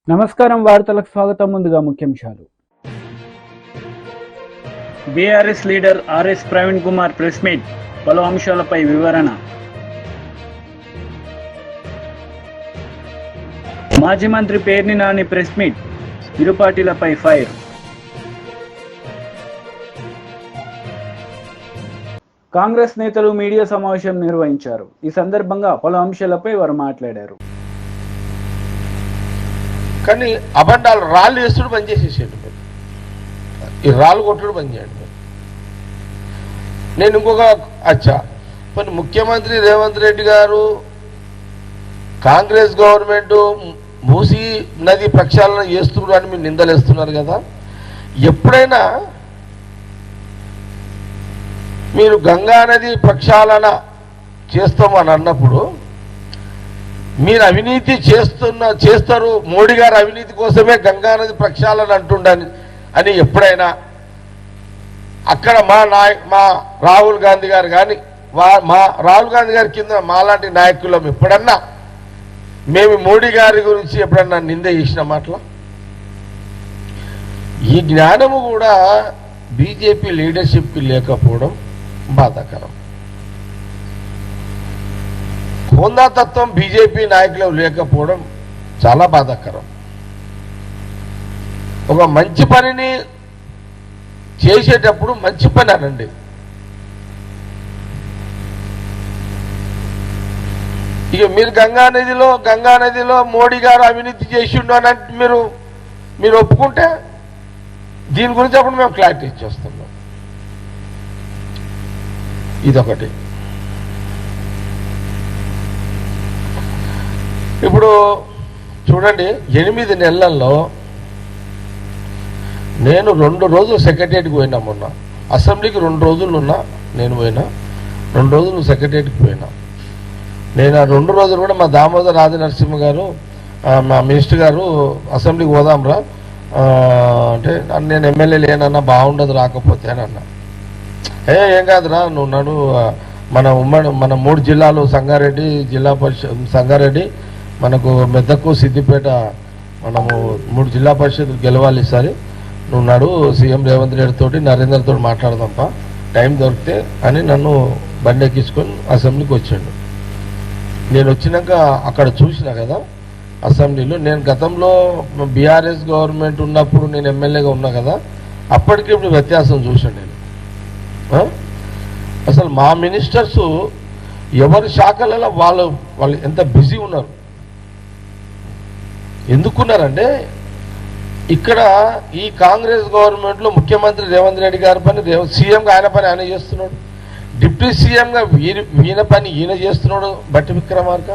నమస్కారం, వార్తలకు స్వాగతం. ముందుగా ముఖ్యాంశాలు. BRS leader RS Praveen Kumar press meet, పలు అంశాలపై వివరణ. మాజీ మంత్రి పేర్ని నాని ప్రెస్ మీట్, ఇరు పార్టీలపై ఫైర్. కాంగ్రెస్ నేతలు మీడియా సమావేశం నిర్వహించారు. ఈ సందర్భంగా పలు అంశాలపై వారు మాట్లాడారు. కానీ అబండాలు రాళ్ళు వేస్తుడు బంద్ చేసేసాడు. ఈ రాళ్ళు కొట్టుడు బంద్ చేయండి. నేను ఇంకొక కొన్ని ముఖ్యమంత్రి రేవంత్ రెడ్డి గారు కాంగ్రెస్ గవర్నమెంట్ మూసీ నది ప్రక్షాళన చేస్తున్నారు అని మీరు నిందలేస్తున్నారు కదా. ఎప్పుడైనా మీరు గంగా నది ప్రక్షాళన చేస్తామని అన్నప్పుడు మీరు అవినీతి చేస్తారు, మోడీ గారు అవినీతి కోసమే గంగానది ప్రక్షాళన అంటుండని అని ఎప్పుడైనా అక్కడ మా రాహుల్ గాంధీ గారు కానీ మా రాహుల్ గాంధీ గారి కింద మాలాంటి నాయకులం ఎప్పుడన్నా మేము మోడీ గారి గురించి ఎప్పుడన్నా నింద చేసిన మాటలు? ఈ జ్ఞానము కూడా బీజేపీ లీడర్షిప్కి లేకపోవడం బాధాకరం. హోందాతత్వం బీజేపీ నాయకులు లేకపోవడం చాలా బాధాకరం. ఒక మంచి పనిని చేసేటప్పుడు మంచి పని అనండి. ఇక మీరు గంగానదిలో మోడీ గారు అవినీతి చేసిండు అని మీరు ఒప్పుకుంటే దీని గురించి అప్పుడు మేము క్లారిటీ ఇచ్చేస్తున్నాం. ఇదొకటి. ఇప్పుడు చూడండి, 8 నెలల్లో నేను 2 రోజులు సెక్రటరియట్కి పోయినా. మొన్న అసెంబ్లీకి 2 రోజులు ఉన్నా, నేను పోయినా 2 రోజులు సెక్రటరియట్కి పోయినా. నేను ఆ 2 రోజులు కూడా మా దామోదర్ రాజ నరసింహ గారు, మా మినిస్టర్ గారు అసెంబ్లీకి పోదాంరా అంటే నేను ఎమ్మెల్యే లేనన్నా బాగుండదు రాకపోతే అని అన్నా. ఏం కాదురా నువ్వు నడు, మన 3 జిల్లాలు సంగారెడ్డి జిల్లా పరిషత్, సంగారెడ్డి మనకు మెదకు సిద్దిపేట, మనము 3 జిల్లా పరిషత్తులు గెలవాలి ఈసారి, నువ్వు నాడు సీఎం రేవంత్ రెడ్డి తోటి నరేంద్రతో మాట్లాడదాంపా టైం దొరికితే అని నన్ను బండి ఎక్కించుకొని అసెంబ్లీకి వచ్చాడు. నేను వచ్చినాక అక్కడ చూసినా కదా అసెంబ్లీలో, నేను గతంలో బీఆర్ఎస్ గవర్నమెంట్ ఉన్నప్పుడు నేను ఎమ్మెల్యేగా ఉన్నా కదా, అప్పటికి ఇప్పుడు వ్యత్యాసం చూసాను నేను. అసలు మా మినిస్టర్స్ ఎవరి శాఖలలో వాళ్ళు ఎంత బిజీ ఉన్నారు. ఎందుకున్నారంటే ఇక్కడ ఈ కాంగ్రెస్ గవర్నమెంట్లో ముఖ్యమంత్రి రేవంత్ రెడ్డి గారి పని సీఎంగా ఆయన పని ఆయన చేస్తున్నాడు, డిప్యూటీ సీఎంగా ఈయన పని ఈయన చేస్తున్నాడు బట్టి విక్రమార్క.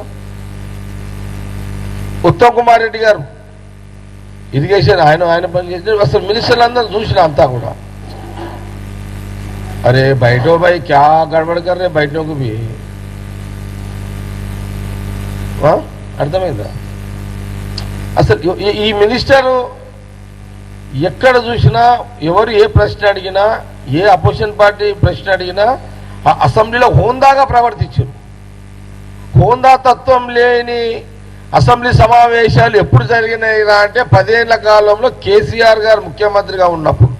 ఉత్తమ్ కుమార్ రెడ్డి గారు ఇరిగేషన్ ఆయన పని చేసిన. అసలు మినిస్టర్లు అందరూ చూసిన అంతా కూడా అరే బయటో భాయ్ క్యా గడబడ కర్ రే బయటకు భీ, అర్థమైందా? అసలు ఈ మినిస్టరు ఎక్కడ చూసినా ఎవరు ఏ ప్రశ్న అడిగినా, ఏ అపోజిషన్ పార్టీ ప్రశ్న అడిగినా అసెంబ్లీలో హోందాగా ప్రవర్తించారు. హోందా తత్వం లేని అసెంబ్లీ సమావేశాలు ఎప్పుడు జరిగినాయిరా అంటే 10 ఏళ్ల కాలంలో కేసీఆర్ గారు ముఖ్యమంత్రిగా ఉన్నప్పుడు.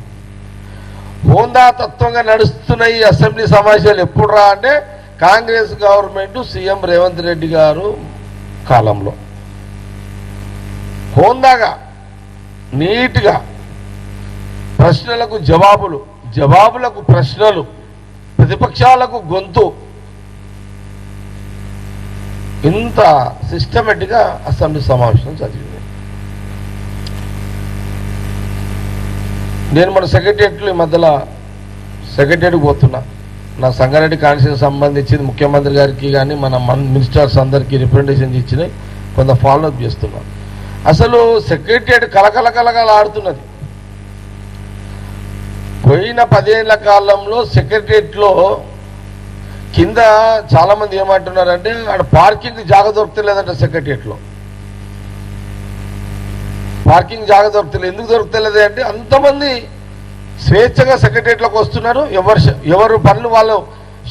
హోందా తత్వంగా నడుస్తున్న ఈ అసెంబ్లీ సమావేశాలు ఎప్పుడు రా అంటే కాంగ్రెస్ గవర్నమెంట్ సీఎం రేవంత్ రెడ్డి గారు కాలంలో. హోందాగా నీట్గా ప్రశ్నలకు జవాబులకు ప్రశ్నలు, ప్రతిపక్షాలకు గొంతు, ఇంత సిస్టమేటిక్గా అసెంబ్లీ సమావేశం జరిగింది. నేను మన సెక్రటరియట్లు ఈ మధ్యలో సెక్రటరియట్కి పోతున్నా. నా సంగారెడ్డి కాన్స్టిట్యూన్సీ సంబంధించింది ముఖ్యమంత్రి గారికి కానీ మన మినిస్టర్స్ అందరికీ రిప్రజెంటేషన్ ఇచ్చినాయి, కొంత ఫాలోఅప్ చేస్తున్నాను. అసలు సెక్రటరియట్ కలకలకలకలాడుతున్నది. పోయిన 10 ఏళ్ల కాలంలో సెక్రటరియట్లో కింద చాలా మంది ఏమంటున్నారంటే అక్కడ పార్కింగ్ జాగ దొరకలేదంట సెక్రటరియట్లో. పార్కింగ్ జాగా దొరుకుతలేదు. ఎందుకు దొరుకుతలేదు అంటే అంతమంది స్వేచ్ఛగా సెక్రటరియట్లోకి వస్తున్నారు. ఎవరు పనులు వాళ్ళు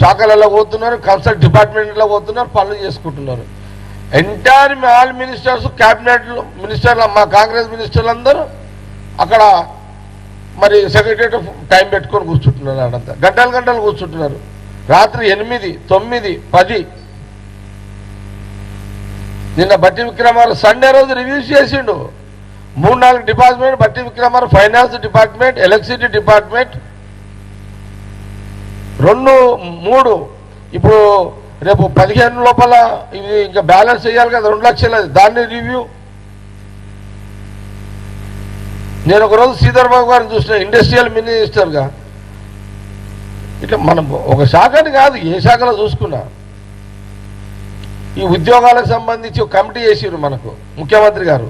శాఖలలో పోతున్నారు, కన్సల్ట్ డిపార్ట్మెంట్లో పోతున్నారు, పనులు చేసుకుంటున్నారు. ఎంటైర్ ఆల్ మినిస్టర్స్, క్యాబినెట్ మినిస్టర్లు, మా కాంగ్రెస్ మినిస్టర్లు అందరూ అక్కడ మరి సెక్రటరియట్ టైం పెట్టుకొని కూర్చుంటున్నారు. అడంతా గంటలు గంటలు కూర్చుంటున్నారు. రాత్రి 8, 9, 10. నిన్న బట్టి విక్రమార్క సండే రోజు రివ్యూస్ చేసిండు. 3-4 డిపార్ట్మెంట్ బట్టి Vikramarka, finance department, electricity department, 2, 3. ఇప్పుడు రేపు 15 లోపల ఇది ఇంకా బ్యాలెన్స్ చేయాలి కదా, 2 లక్షలు. దాన్ని రివ్యూ. నేను ఒకరోజు శ్రీధర్ బాబు గారిని చూసిన ఇండస్ట్రియల్ మినిస్టర్గా. ఇట్లా మనం ఒక శాఖని కాదు, ఏ శాఖలో చూసుకున్నా ఈ ఉద్యోగాలకు సంబంధించి ఒక కమిటీ చేసిరు మనకు ముఖ్యమంత్రి గారు.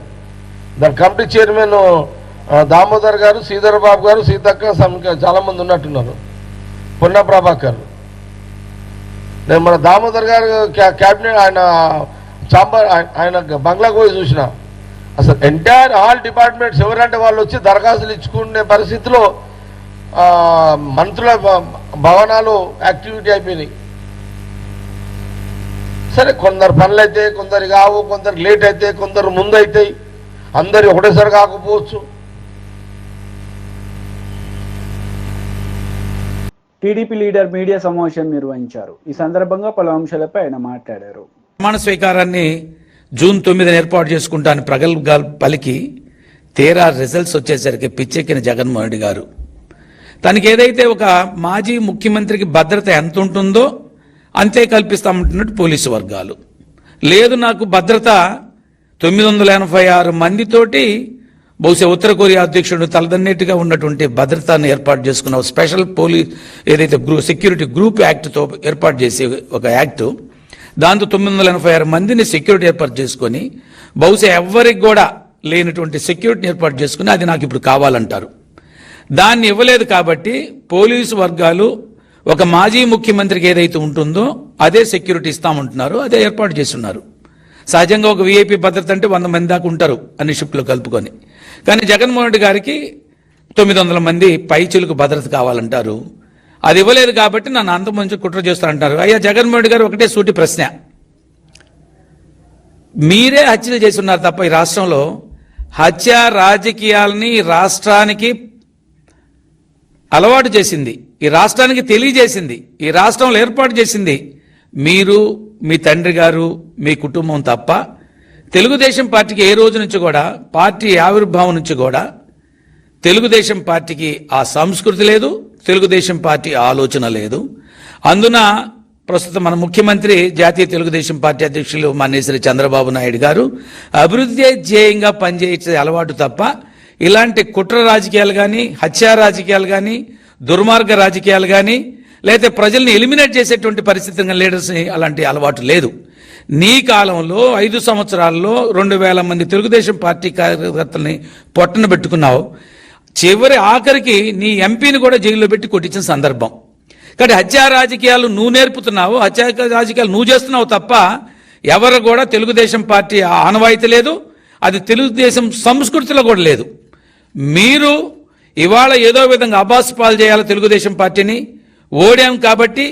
దాని కమిటీ చైర్మన్ దామోదర్ గారు, శ్రీధర్ బాబు గారు, సీతక్క, చాలా మంది ఉన్నట్టున్నారు, పొన్న ప్రభాకర్. నేను మన దామోదర్ గారు క్యాబినెట్ ఆయన చాంబర్ ఆయన బంగ్లాకు పోయి చూసిన. అసలు ఎంటైర్ ఆల్ డిపార్ట్మెంట్స్ ఎవరంటే వాళ్ళు వచ్చి దరఖాస్తులు ఇచ్చుకునే పరిస్థితిలో మంత్రుల భవనాలు యాక్టివిటీ అయిపోయినాయి. సరే, కొందరు పనులు అయితే, కొందరు కావు, కొందరు లేట్ అయితే, కొందరు ముందు అవుతాయి, అందరు ఒకటేసారి కాకపోవచ్చు. టీడీపీ లీడర్ మీడియా సమావేశం నిర్వహించారు. ఈ సందర్భంగా పలు అంశాలపై ఆయన మాట్లాడారు. ప్రమాణ స్వీకారాన్ని జూన్ 9 ఏర్పాటు చేసుకుంటాను ప్రగల్భాలు పలికి తీరా రిజల్ట్స్ వచ్చేసరికి పిచ్చెక్కిన జగన్మోహన్ రెడ్డి గారు తనకి ఏదైతే ఒక మాజీ ముఖ్యమంత్రికి భద్రత ఎంత ఉంటుందో అంతే కల్పిస్తామంటున్నట్టు పోలీసు వర్గాలు. లేదు, నాకు భద్రత 986 మందితోటి బహుశా ఉత్తర కొరియా అధ్యక్షుడు తలదన్నేట్టుగా ఉన్నటువంటి భద్రతను ఏర్పాటు చేసుకున్న స్పెషల్ పోలీస్ ఏదైతే సెక్యూరిటీ గ్రూప్ యాక్ట్తో ఏర్పాటు చేసే ఒక యాక్టు, దాంతో 986 మందిని సెక్యూరిటీ ఏర్పాటు చేసుకొని బహుశా ఎవ్వరికి కూడా లేనటువంటి సెక్యూరిటీని ఏర్పాటు చేసుకుని అది నాకు ఇప్పుడు కావాలంటారు. దాన్ని ఇవ్వలేదు కాబట్టి పోలీసు వర్గాలు ఒక మాజీ ముఖ్యమంత్రికి ఏదైతే ఉంటుందో అదే సెక్యూరిటీ ఇస్తామంటున్నారు, అదే ఏర్పాటు చేస్తున్నారు. సహజంగా ఒక వీఐపీ భద్రత అంటే 100 మంది దాకా ఉంటారు అన్ని షిఫ్ట్లు కలుపుకొని. కానీ జగన్మోహన్ రెడ్డి గారికి 900 మంది పైచులకు భద్రత కావాలంటారు. అది ఇవ్వలేదు కాబట్టి నన్ను అంతమంది కుట్ర చేస్తారంటారు. అయ్యా జగన్మోహన్ రెడ్డి గారు, ఒకటే సూటి ప్రశ్న, మీరే హత్యలు చేసి ఉన్నారు తప్ప ఈ రాష్ట్రంలో హత్య రాజకీయాలని రాష్ట్రానికి అలవాటు చేసింది, ఈ రాష్ట్రానికి తెలియజేసింది, ఈ రాష్ట్రంలో ఏర్పాటు చేసింది మీరు, మీ తండ్రి గారు, మీ కుటుంబం తప్ప తెలుగుదేశం పార్టీకి ఏ రోజు నుంచి కూడా, పార్టీ ఆవిర్భావం నుంచి కూడా తెలుగుదేశం పార్టీకి ఆ సంస్కృతి లేదు, తెలుగుదేశం పార్టీ ఆలోచన లేదు. అందున ప్రస్తుతం మన ముఖ్యమంత్రి జాతీయ తెలుగుదేశం పార్టీ అధ్యక్షులు మాన్యశ్రీ చంద్రబాబు నాయుడు గారు అభివృద్ధి ధ్యేయంగా పనిచేసే అలవాటు తప్ప ఇలాంటి కుట్ర రాజకీయాలు కానీ, హత్యా రాజకీయాలు కానీ, దుర్మార్గ రాజకీయాలు కానీ, లేకపోతే ప్రజల్ని ఎలిమినేట్ చేసేటువంటి పరిస్థితి లీడర్స్ని అలాంటి అలవాటు లేదు. నీ కాలంలో 5 సంవత్సరాల్లో 2000 మంది తెలుగుదేశం పార్టీ కార్యకర్తల్ని పొట్టన పెట్టుకున్నావు. చివరి ఆఖరికి నీ ఎంపీని కూడా జైల్లో పెట్టి కొట్టించిన సందర్భం. కాబట్టి హత్యా రాజకీయాలు నువ్వు నేర్పుతున్నావు, హత్యా రాజకీయాలు నువ్వు చేస్తున్నావు తప్ప ఎవరు కూడా తెలుగుదేశం పార్టీ ఆనవాయితీ లేదు, అది తెలుగుదేశం సంస్కృతిలో కూడా లేదు. మీరు ఇవాళ ఏదో విధంగా అబాస్పాలు చేయాలి తెలుగుదేశం పార్టీని. ఓడాం కాబట్టి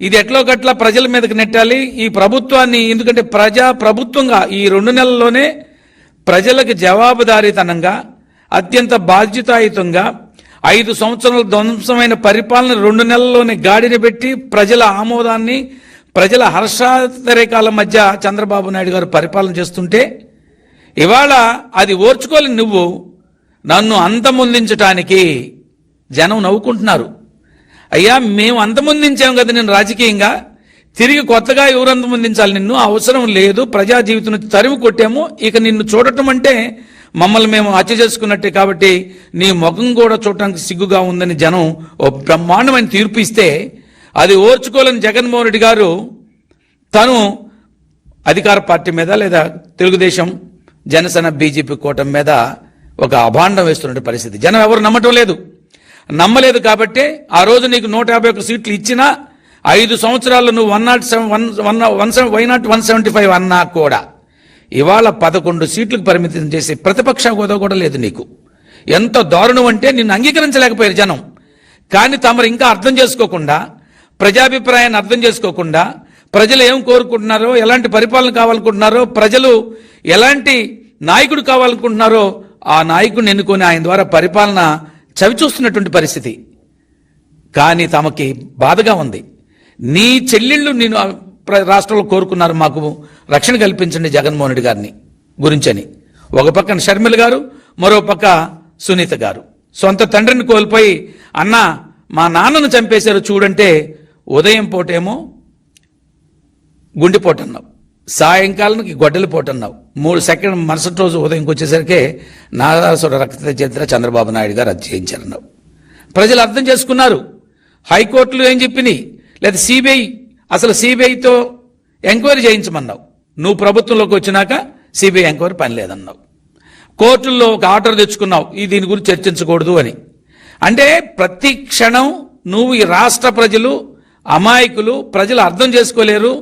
ఇది ఎట్లో గట్లా ప్రజల మీదకి నెట్టాలి ఈ ప్రభుత్వాన్ని. ఎందుకంటే ప్రభుత్వంగా ఈ 2 నెలల్లోనే ప్రజలకు జవాబుదారీతనంగా, అత్యంత బాధ్యతాయుతంగా 5 సంవత్సరాల ధ్వంసమైన పరిపాలన 2 నెలల్లోనే గాడిన పెట్టి ప్రజల ఆమోదాన్ని, ప్రజల హర్షాతిరేకాల మధ్య చంద్రబాబు నాయుడు గారు పరిపాలన చేస్తుంటే ఇవాళ అది ఓర్చుకోలేని నువ్వు నన్ను అంతమొందించటానికి జనం నవ్వుకుంటున్నారు. అయ్యా, మేము అంతమొందించాం కదా నేను రాజకీయంగా, తిరిగి కొత్తగా ఎవరు అంతమొందించాలి నిన్ను? అవసరం లేదు, ప్రజా జీవితం తరిమి కొట్టాము, ఇక నిన్ను చూడటం అంటే మమ్మల్ని మేము హత్య చేసుకున్నట్టే, కాబట్టి నీ ముఖం కూడా చూడటానికి సిగ్గుగా ఉందని జనం ఓ బ్రహ్మాండమైన తీర్పు ఇస్తే అది ఓర్చుకోలేని జగన్మోహన్ రెడ్డి గారు తను అధికార పార్టీ మీద లేదా తెలుగుదేశం, జనసేన, బీజేపీ కూటమి మీద ఒక అభాండం వేస్తున్న పరిస్థితి. జనం ఎవరు నమ్మలేదు కాబట్టి ఆ రోజు నీకు 151 సీట్లు ఇచ్చినా 5 సంవత్సరాల్లో నువ్వు 175 అన్నా కూడా ఇవాళ 11 సీట్లకు పరిమితం చేసి ప్రతిపక్ష హోదా కూడా లేదు నీకు. ఎంత దారుణం అంటే నిన్ను అంగీకరించలేకపోయారు జనం. కానీ తమరు ఇంకా అర్థం చేసుకోకుండా, ప్రజాభిప్రాయాన్ని అర్థం చేసుకోకుండా, ప్రజలు ఏం కోరుకుంటున్నారో, ఎలాంటి పరిపాలన కావాలనుకుంటున్నారో, ప్రజలు ఎలాంటి నాయకుడు కావాలనుకుంటున్నారో ఆ నాయకుడిని ఎన్నుకొని ఆయన ద్వారా పరిపాలన చవిచూస్తున్నటువంటి పరిస్థితి. కానీ తమకి బాధగా ఉంది. నీ చెల్లెళ్ళు నేను రాష్ట్రంలో కోరుకున్నారు, మాకు రక్షణ కల్పించండి జగన్మోహన్ రెడ్డి గారిని గురించని. ఒక పక్కన షర్మిల గారు, మరో పక్క సునీత గారు సొంత తండ్రిని కోల్పోయి అన్న మా నాన్నను చంపేశారు చూడంటే ఉదయం పూటేమో గుండెపోటు అన్నావు, సాయంకాలానికి గొడ్డలి పోటు అన్నావు, 3 సెకండ్ మరుసటి రోజు ఉదయంకి వచ్చేసరికి నారాసుర రక్త చరిత్ర చంద్రబాబు నాయుడు గారు అది చేయించారన్నావు. ప్రజలు అర్థం చేసుకున్నారు. హైకోర్టులు ఏం చెప్పినాయి, లేదా సిబిఐ, అసలు సిబిఐతో ఎంక్వైరీ చేయించమన్నావు. నువ్వు ప్రభుత్వంలోకి వచ్చినాక సిబిఐ ఎంక్వైరీ పని లేదన్నావు. కోర్టుల్లో ఒక ఆర్డర్ తెచ్చుకున్నావు, దీని గురించి చర్చించకూడదు అని. అంటే ప్రతి క్షణం నువ్వు ఈ రాష్ట్ర ప్రజలు అమాయకులు, ప్రజలు అర్థం చేసుకోలేరు,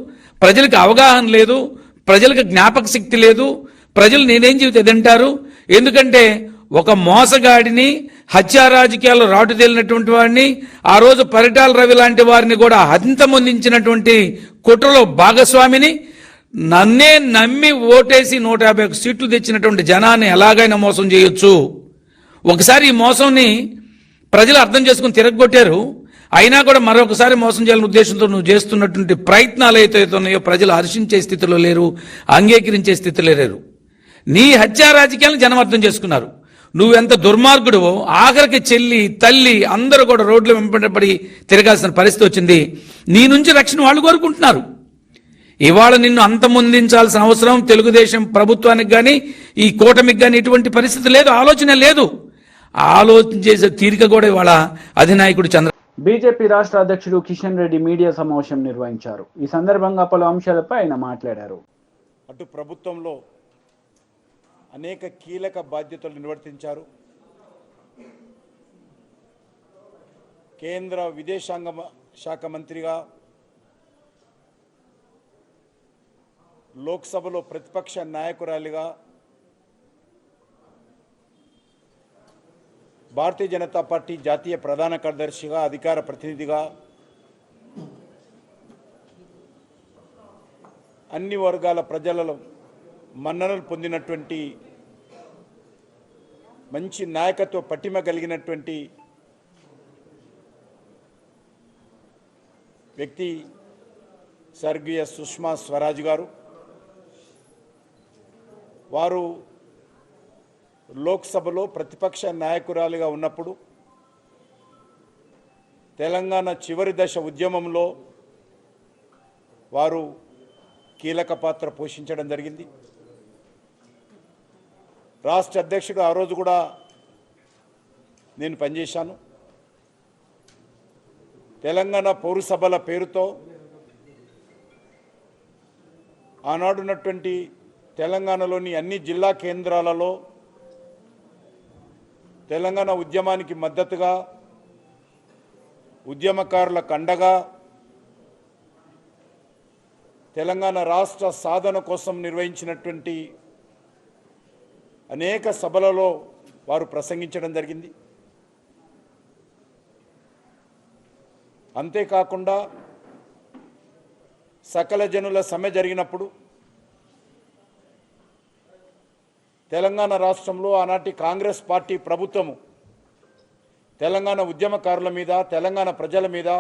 ప్రజలకు అవగాహన లేదు, ప్రజలకు జ్ఞాపక శక్తి లేదు, ప్రజలు నేనేం చెబితే తింటారు. ఎందుకంటే ఒక మోసగాడిని, హత్యా రాజకీయాల్లో రాటు తేలినటువంటి వాడిని, ఆ రోజు పరిటాల రవి లాంటి వారిని కూడా అంతమొందించినటువంటి కుట్రలో భాగస్వామిని, నన్నే నమ్మి ఓటేసి 151 సీట్లు తెచ్చినటువంటి జనాన్ని ఎలాగైనా మోసం చేయొచ్చు. ఒకసారి ఈ మోసంని ప్రజలు అర్థం చేసుకుని తిరగొట్టారు. అయినా కూడా మరొకసారి మోసం చేయాలనే ఉద్దేశంతో నువ్వు చేస్తున్నటువంటి ప్రయత్నాలు అయితే ఉన్నాయో ప్రజలు హర్షించే స్థితిలో లేరు, అంగీకరించే స్థితిలో లేరు. నీ హత్యా రాజకీయాలను జనం అర్థం చేసుకున్నారు. నువ్వెంత దుర్మార్గుడువో ఆఖరికి చెల్లి, తల్లి అందరూ కూడా రోడ్లు వెంబడి తిరగాల్సిన పరిస్థితి వచ్చింది. నీ నుంచి రక్షణ వాళ్ళు కోరుకుంటున్నారు. ఇవాళ నిన్ను అంతమొందించాల్సిన అవసరం తెలుగుదేశం ప్రభుత్వానికి కానీ ఈ కూటమికి కానీ ఎటువంటి పరిస్థితి లేదు, ఆలోచన లేదు. ఆలోచన చేసే తీరిక కూడా ఇవాళ అధినాయకుడు బీజేపీ రాష్ట్ర అధ్యక్షుడు కిషన్ రెడ్డి మీడియా సమావేశం నిర్వహించారు. ఈ సందర్భంగా పలు అంశాలపై ఆయన మాట్లాడారు. అటు ప్రభుత్వంలో అనేక కీలక బాధ్యతలు నిర్వర్తించారు. కేంద్ర విదేశాంగ శాఖ మంత్రిగా, లోక్సభలో ప్రతిపక్ష నాయకురాలిగా, భారతీయ జనతా పార్టీ జాతీయ ప్రధాన కార్యదర్శిగా, అధికార ప్రతినిధిగా అన్ని వర్గాల ప్రజలలో మన్ననలు పొందినటువంటి మంచి నాయకత్వ పటిమ కలిగినటువంటి వ్యక్తి స్వర్గీయ సుష్మా స్వరాజ్ గారు. వారు లోక్సభలో ప్రతిపక్ష నాయకురాలిగా ఉన్నప్పుడు తెలంగాణ చివరి దశ ఉద్యమంలో వారు కీలక పాత్ర పోషించడం జరిగింది. రాష్ట్ర అధ్యక్షుడు ఆ రోజు కూడా నేను పనిచేశాను. తెలంగాణ పౌరసభల పేరుతో ఆనాడున్నటువంటి తెలంగాణలోని అన్ని జిల్లా కేంద్రాలలో తెలంగాణ ఉద్యమానికి మద్దతుగా, ఉద్యమకారులకు అండగా, తెలంగాణ రాష్ట్ర సాధన కోసం నిర్వహించినటువంటి అనేక సభలలో వారు ప్రసంగించడం జరిగింది. అంతేకాకుండా సకల జనుల సమ్మె జరిగినప్పుడు తెలంగాణ రాష్ట్రంలో ఆనాటి కాంగ్రెస్ పార్టీ ప్రభుత్వము తెలంగాణ ఉద్యమకారుల మీద, తెలంగాణ ప్రజల మీద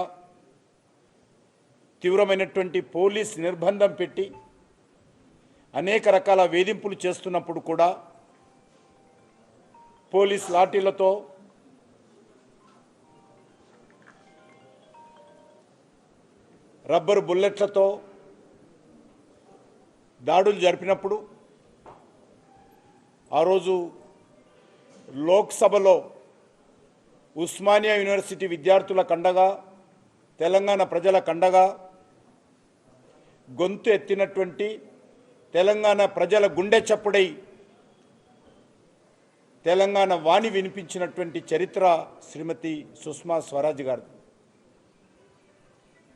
తీవ్రమైనటువంటి పోలీస్ నిర్బంధం పెట్టి అనేక రకాల వేధింపులు చేస్తున్నప్పుడు కూడా పోలీస్ లాఠీలతో, రబ్బరు బుల్లెట్లతో దాడులు జరిపినప్పుడు ఆ రోజు లోక్సభలో ఉస్మానియా యూనివర్సిటీ విద్యార్థుల కండగా, తెలంగాణ ప్రజల కండగా గొంతు ఎత్తినటువంటి, తెలంగాణ ప్రజల గుండె చప్పుడై తెలంగాణ వాణి వినిపించినటువంటి చరిత్ర శ్రీమతి సుష్మా స్వరాజ్ గారు.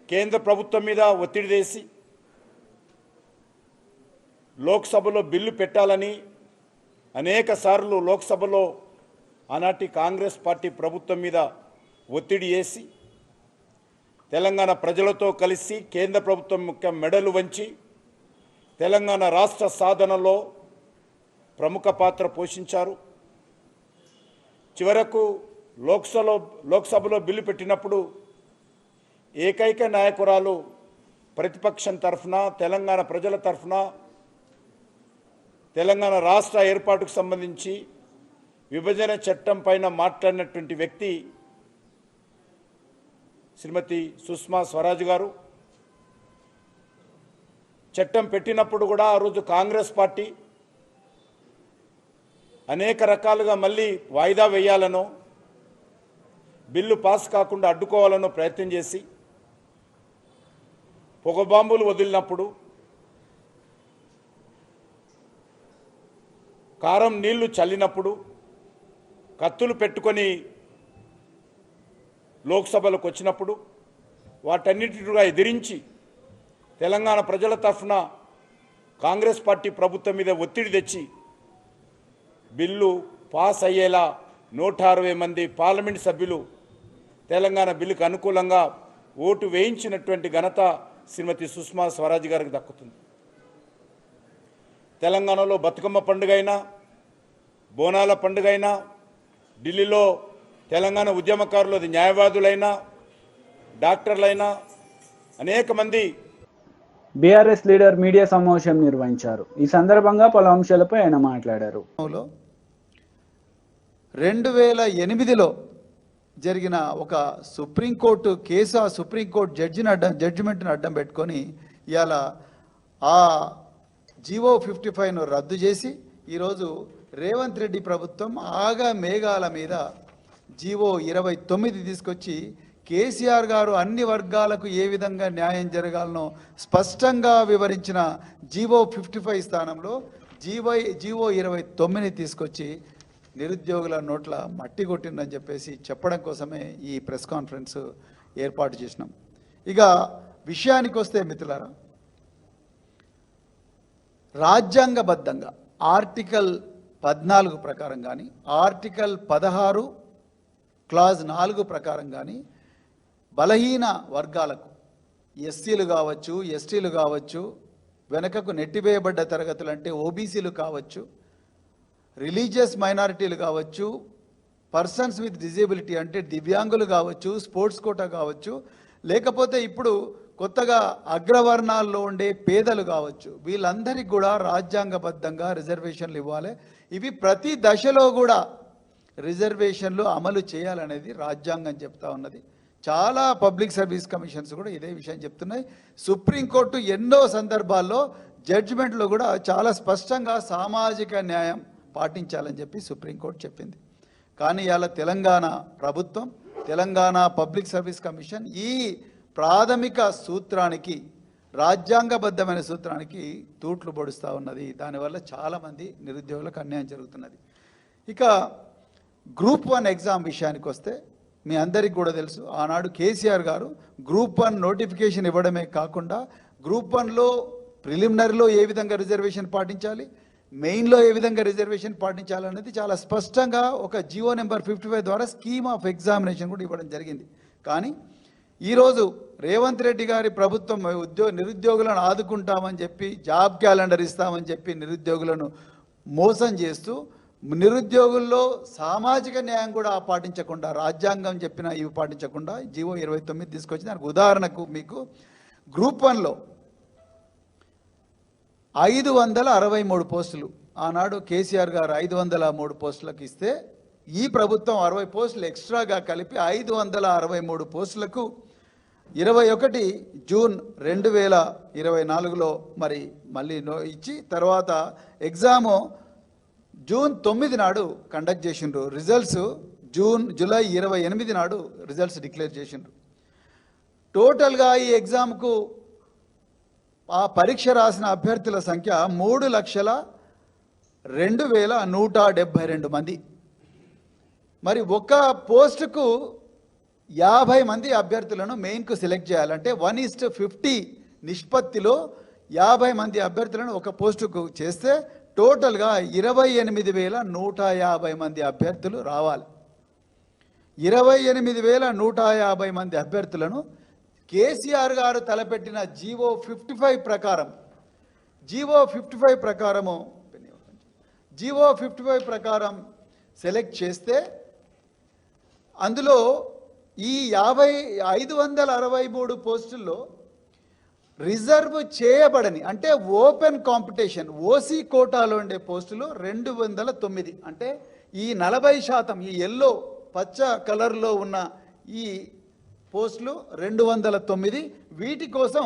కేంద్ర ప్రభుత్వం మీద ఒత్తిడి చేసి లోక్సభలో బిల్లు పెట్టాలని అనేక సార్లు లోక్సభలో ఆనాటి కాంగ్రెస్ పార్టీ ప్రభుత్వం మీద ఒత్తిడి చేసి తెలంగాణ ప్రజలతో కలిసి కేంద్ర ప్రభుత్వం ముఖ్య మెడలు వంచి తెలంగాణ రాష్ట్ర సాధనలో ప్రముఖ పాత్ర పోషించారు. చివరకు లోక్సభలో బిల్లు పెట్టినప్పుడు ఏకైక నాయకురాలు ప్రతిపక్షం తరఫున తెలంగాణ ప్రజల తరఫున తెలంగాణ రాష్ట్ర ఏర్పాటుకు సంబంధించి విభజన చట్టం పైన మాట్లాడినటువంటి వ్యక్తి శ్రీమతి సుష్మా స్వరాజ్ గారు. చట్టం పెట్టినప్పుడు కూడా ఆ రోజు కాంగ్రెస్ పార్టీ అనేక రకాలుగా మళ్ళీ వాయిదా వేయాలనో బిల్లు పాస్ కాకుండా అడ్డుకోవాలనో ప్రయత్నం చేసి పొగబాంబులు వదిలినప్పుడు కారం నీళ్లు చల్లినప్పుడు కత్తులు పెట్టుకొని లోక్సభలకు వచ్చినప్పుడు వాటన్నిటిగా ఎదిరించి తెలంగాణ ప్రజల తరఫున కాంగ్రెస్ పార్టీ ప్రభుత్వం మీద ఒత్తిడి తెచ్చి బిల్లు పాస్ అయ్యేలా 160 మంది పార్లమెంట్ సభ్యులు తెలంగాణ బిల్లుకు అనుకూలంగా ఓటు వేయించినటువంటి ఘనత శ్రీమతి సుష్మా స్వరాజ్ గారికి దక్కుతుంది. తెలంగాణలో బతుకమ్మ పండుగ అయినా బోనాల పండుగ అయినా ఢిల్లీలో తెలంగాణ ఉద్యమకారులు న్యాయవాదులైనా డాక్టర్లైనా అనేక మంది బీఆర్ఎస్ లీడర్ మీడియా సమావేశం నిర్వహించారు. ఈ సందర్భంగా పలు అంశాలపై ఆయన మాట్లాడారు. 2008లో జరిగిన ఒక సుప్రీంకోర్టు కేసు, ఆ సుప్రీంకోర్టు జడ్జిమెంట్ను అడ్డం పెట్టుకొని ఇవాళ ఆ జీవో 55ను రద్దు చేసి ఈరోజు రేవంత్ రెడ్డి ప్రభుత్వం ఆగా మేఘాల మీద జీవో 29 తీసుకొచ్చి కేసీఆర్ గారు అన్ని వర్గాలకు ఏ విధంగా న్యాయం జరగాలనో స్పష్టంగా వివరించిన జీవో 55 స్థానంలో జీవో 29 తీసుకొచ్చి నిరుద్యోగుల నోట్ల మట్టి కొట్టిందని చెప్పేసి చెప్పడం కోసమే ఈ ప్రెస్ కాన్ఫరెన్స్ ఏర్పాటు చేసినాం. ఇక విషయానికి వస్తే మిత్రులారా, రాజ్యాంగబద్ధంగా ఆర్టికల్ 14 ప్రకారం కానీ ఆర్టికల్ 16 క్లాజ్ 4 ప్రకారం కానీ బలహీన వర్గాలకు ఎస్సీలు కావచ్చు, ఎస్టీలు కావచ్చు, వెనకకు నెట్టివేయబడ్డ తరగతులు అంటే ఓబీసీలు కావచ్చు, రిలీజియస్ మైనారిటీలు కావచ్చు, పర్సన్స్ విత్ డిజేబిలిటీ అంటే దివ్యాంగులు కావచ్చు, స్పోర్ట్స్ కోటా కావచ్చు, లేకపోతే ఇప్పుడు కొత్తగా అగ్రవర్ణాల్లో ఉండే పేదలు కావచ్చు, వీళ్ళందరికీ కూడా రాజ్యాంగబద్ధంగా రిజర్వేషన్లు ఇవ్వాలి. ఇవి ప్రతి దశలో కూడా రిజర్వేషన్లు అమలు చేయాలనేది రాజ్యాంగం చెప్తా ఉన్నది. చాలా పబ్లిక్ సర్వీస్ కమిషన్స్ కూడా ఇదే విషయం చెప్తున్నాయి. సుప్రీంకోర్టు ఎన్నో సందర్భాల్లో జడ్జిమెంట్లో కూడా చాలా స్పష్టంగా సామాజిక న్యాయం పాటించాలని చెప్పి సుప్రీంకోర్టు చెప్పింది. కానీ ఇవాళ తెలంగాణ ప్రభుత్వం, తెలంగాణ పబ్లిక్ సర్వీస్ కమిషన్ ఈ ప్రాథమిక సూత్రానికి, రాజ్యాంగబద్ధమైన సూత్రానికి తూట్లు పొడుస్తూ ఉన్నది. దానివల్ల చాలామంది నిరుద్యోగులకు అన్యాయం జరుగుతున్నది. ఇక గ్రూప్ 1 ఎగ్జామ్ విషయానికి వస్తే మీ అందరికీ కూడా తెలుసు, ఆనాడు కేసీఆర్ గారు గ్రూప్ 1 నోటిఫికేషన్ ఇవ్వడమే కాకుండా గ్రూప్ 1లో ప్రిలిమినరీలో ఏ విధంగా రిజర్వేషన్ పాటించాలి, మెయిన్లో ఏ విధంగా రిజర్వేషన్ పాటించాలనేది చాలా స్పష్టంగా ఒక జీవో నెంబర్ 55 ద్వారా స్కీమ్ ఆఫ్ ఎగ్జామినేషన్ కూడా ఇవ్వడం జరిగింది. కానీ ఈరోజు రేవంత్ రెడ్డి గారి ప్రభుత్వం నిరుద్యోగులను ఆదుకుంటామని చెప్పి, జాబ్ క్యాలెండర్ ఇస్తామని చెప్పి నిరుద్యోగులను మోసం చేస్తూ, నిరుద్యోగుల్లో సామాజిక న్యాయం కూడా పాటించకుండా, రాజ్యాంగం చెప్పిన ఇవి పాటించకుండా జీవో 29 తీసుకొచ్చి, దానికి ఉదాహరణకు మీకు గ్రూప్ 1లో 563 పోస్టులు ఆనాడు కేసీఆర్ గారు 503 పోస్టులకు ఇస్తే, ఈ ప్రభుత్వం 60 పోస్టులు ఎక్స్ట్రాగా కలిపి 563 పోస్టులకు 21 జూన్ 2024లో మరి మళ్ళీ ఇచ్చి, తర్వాత ఎగ్జాము జూన్ 9 నాడు కండక్ట్ చేసిండ్రు. రిజల్ట్స్ జూలై 28 నాడు రిజల్ట్స్ డిక్లేర్ చేసిండ్రు. టోటల్గా ఈ ఎగ్జామ్కు ఆ పరీక్ష రాసిన అభ్యర్థుల సంఖ్య 3,02,172 మంది. మరి ఒక్క పోస్టుకు 50 మంది అభ్యర్థులను మెయిన్కు సెలెక్ట్ చేయాలంటే 1:50 నిష్పత్తిలో 50 మంది అభ్యర్థులను ఒక పోస్టుకు చేస్తే టోటల్గా 28,150 మంది అభ్యర్థులు రావాలి. 28,150 మంది అభ్యర్థులను కేసీఆర్ గారు తలపెట్టిన జీవో 55 ప్రకారం సెలెక్ట్ చేస్తే అందులో ఈ 563 పోస్టుల్లో రిజర్వ్ చేయబడని అంటే ఓపెన్ కాంపిటీషన్ ఓసీ కోటాలో ఉండే పోస్టులు 209. అంటే ఈ 40%, ఈ ఎల్లో పచ్చ కలర్లో ఉన్న ఈ పోస్టులు 209. వీటి కోసం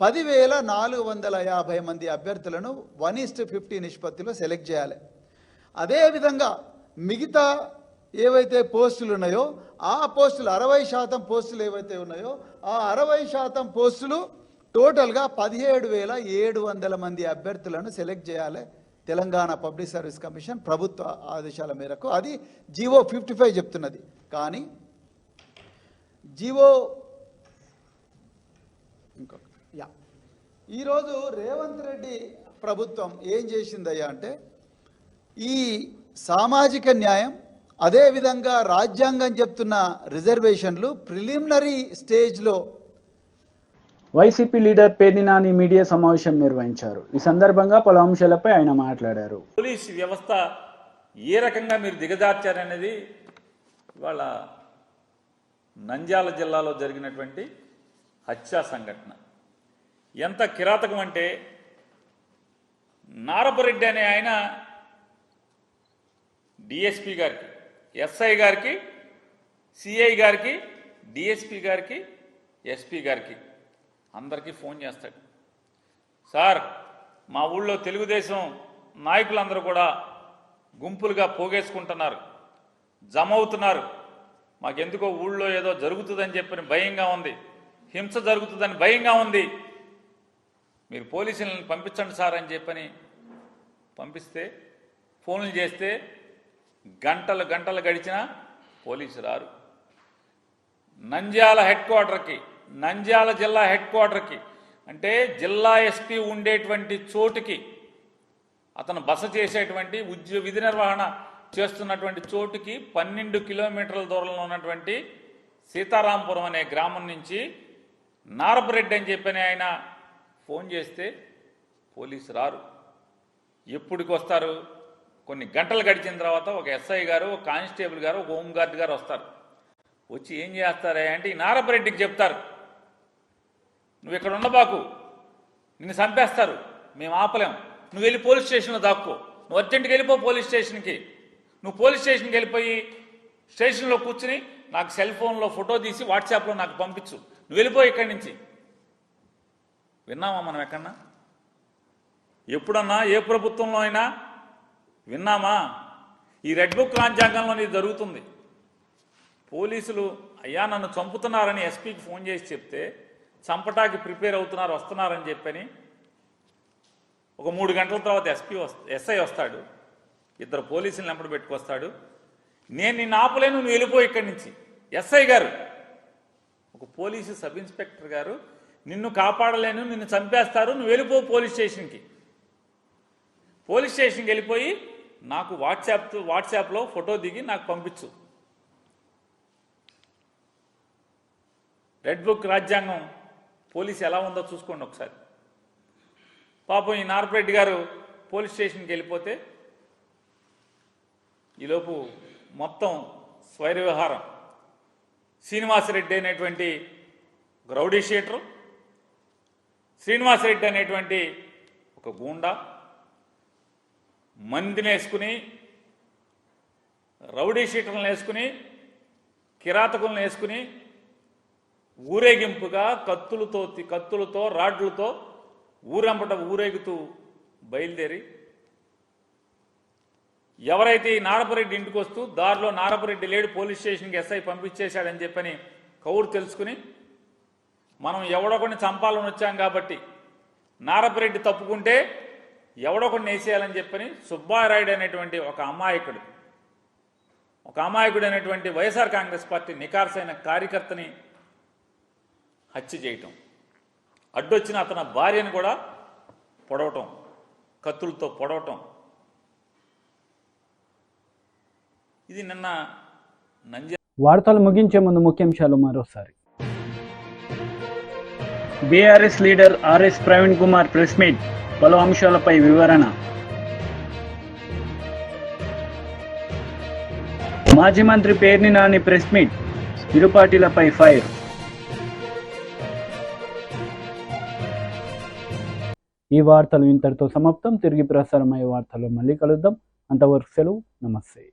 10,450 మంది అభ్యర్థులను 1:50 నిష్పత్తిలో సెలెక్ట్ చేయాలి. అదేవిధంగా మిగతా ఏవైతే పోస్టులు ఉన్నాయో ఆ పోస్టులు 60% పోస్టులు ఏవైతే ఉన్నాయో ఆ 60% పోస్టులు టోటల్గా 17,700 మంది అభ్యర్థులను సెలెక్ట్ చేయాలి. తెలంగాణ పబ్లిక్ సర్వీస్ కమిషన్ ప్రభుత్వ ఆదేశాల మేరకు అది జీవో 55 చెప్తున్నది. కానీ జీవో ఈరోజు రేవంత్ రెడ్డి ప్రభుత్వం ఏం చేసిందయ్యా అంటే ఈ సామాజిక న్యాయం అదేవిధంగా రాజ్యాంగం చెప్తున్న రిజర్వేషన్లు ప్రిలిమినరీ స్టేజ్లో YCP leader Perni Nani media సమావేశం నిర్వహించారు. ఈ సందర్భంగా పలు అంశాలపై ఆయన మాట్లాడారు. పోలీసు వ్యవస్థ ఏ రకంగా మీరు దిగజార్చారనేది ఇవాళ నంద్యాల జిల్లాలో జరిగినటువంటి హత్యా సంఘటన ఎంత కిరాతకం అంటే నారపరెడ్డి అనే ఆయన డిఎస్పీ గారికి, ఎస్ఐ గారికి, సిఐ గారికి, డిఎస్పీ గారికి, ఎస్పీ గారికి అందరికీ ఫోన్ చేస్తాడు. సార్, మా ఊళ్ళో తెలుగుదేశం నాయకులందరూ కూడా గుంపులుగా పోగేసుకుంటున్నారు, జమ అవుతున్నారు. మాకెందుకో ఊళ్ళో ఏదో జరుగుతుందని చెప్పని భయంగా ఉంది, హింస జరుగుతుందని భయంగా ఉంది, మీరు పోలీసులను పంపించండి సార్ అని చెప్పని పంపిస్తే ఫోన్లు చేస్తే గంటలు గంటలు గడిచినా పోలీసు రారు. నంద్యాల హెడ్ క్వార్టర్కి, నంద్యాల జిల్లా హెడ్ క్వార్టర్కి అంటే జిల్లా ఎస్పీ ఉండేటువంటి చోటుకి అతను బస చేసేటువంటి విధి నిర్వహణ చేస్తున్నటువంటి చోటుకి 12 కిలోమీటర్ల దూరంలో ఉన్నటువంటి సీతారాంపురం అనే గ్రామం నుంచి నారపరెడ్డి అని చెప్పని ఆయన ఫోన్ చేస్తే పోలీసు రారు. ఎప్పటికి వస్తారు? కొన్ని గంటలు గడిచిన తర్వాత ఒక ఎస్ఐ గారు, ఒక కానిస్టేబుల్ గారు, ఒక హోంగార్డ్ గారు వస్తారు. వచ్చి ఏం చేస్తారా అంటే ఈ నారపరెడ్డికి చెప్తారు, నువ్వు ఇక్కడ ఉండబాకు, నిన్ను చంపేస్తారు, మేము ఆపలేం, నువ్వు వెళ్ళి పోలీస్ స్టేషన్లో దాక్కో, నువ్వు అర్జెంట్కి వెళ్ళిపో పోలీస్ స్టేషన్కి, నువ్వు పోలీస్ స్టేషన్కి వెళ్ళిపోయి స్టేషన్లో కూర్చుని నాకు సెల్ ఫోన్లో ఫోటో తీసి వాట్సాప్లో నాకు పంపించు, నువ్వు వెళ్ళిపో ఇక్కడి నుంచి. విన్నామా మనం ఎక్కడన్నా? ఎప్పుడన్నా ఏ ప్రభుత్వంలో అయినా విన్నామా? ఈ రెడ్ బుక్ రాజ్యాంగంలో ఇది జరుగుతుంది. పోలీసులు అయ్యా నన్ను చంపుతున్నారని ఎస్పీకి ఫోన్ చేసి చెప్తే చంపటానికి ప్రిపేర్ అవుతున్నారు, వస్తున్నారని చెప్పని ఒక 3 గంటల తర్వాత ఎస్ఐ వస్తాడు, 2 పోలీసులను వెంబడి పెట్టుకొస్తాడు. నేను నిన్ను ఆపలేను, నువ్వు వెళ్ళిపో ఇక్కడి నుంచి. ఎస్ఐ గారు, ఒక పోలీసు సబ్ ఇన్స్పెక్టర్ గారు, నిన్ను కాపాడలేను, నిన్ను చంపేస్తారు, నువ్వు వెళ్ళిపో పోలీస్ స్టేషన్కి. పోలీస్ స్టేషన్కి వెళ్ళిపోయి నాకు వాట్సాప్లో ఫోటో దిగి నాకు పంపించు. రెడ్ బుక్ రాజ్యాంగం పోలీసు ఎలా ఉందో చూసుకోండి ఒకసారి. పాపం ఈ నారపరెడ్డి గారు పోలీస్ స్టేషన్కి వెళ్ళిపోతే ఈలోపు మొత్తం స్వైర వ్యవహారం. శ్రీనివాసరెడ్డి అనేటువంటి ఒక రౌడీ షీటరు, శ్రీనివాసరెడ్డి అనేటువంటి ఒక గూండా మందిని వేసుకుని, రౌడీ షీటర్లను వేసుకుని, కిరాతకులను వేసుకుని ఊరేగింపుగా కత్తులతో రాడ్లతో ఊరంపట ఊరేగుతూ బయలుదేరి ఎవరైతే ఈ నారపరెడ్డి ఇంటికి వస్తూ దారిలో నారపరెడ్డి లేడు, పోలీస్ స్టేషన్కి ఎస్ఐ పంపించేశాడని చెప్పని కౌరు తెలుసుకుని మనం ఎవడొకడిని చంపాలని వచ్చాం కాబట్టి నారపరెడ్డి తప్పుకుంటే ఎవడొకడిని వేసేయాలని చెప్పని సుబ్బారాయుడు అనేటువంటి ఒక అమాయకుడు అనేటువంటి వైఎస్ఆర్ కాంగ్రెస్ పార్టీ నికార్సైన కార్యకర్తని హత్య చేయటం. అడ్డొచ్చిన అతని భార్యను కూడా పొడవటం, కత్తులతో పొడవటం. ఇది నిన్న వార్తలు ముగించే ముందు ముఖ్యాంశాలు మరోసారి. BRS leader RS Praveen Kumar press meet, పలు అంశాలపై వివరణ. మాజీ మంత్రి పేర్ని నాని ప్రెస్ మీట్, ఇరు పార్టీలపై ఫైర్. ఈ వార్తలు ఇంతటితో సమాప్తం. తిరిగి ప్రసారమయ్యే వార్తలు మళ్ళీ కలుద్దాం. అంతవరకు సెలవు. నమస్తే.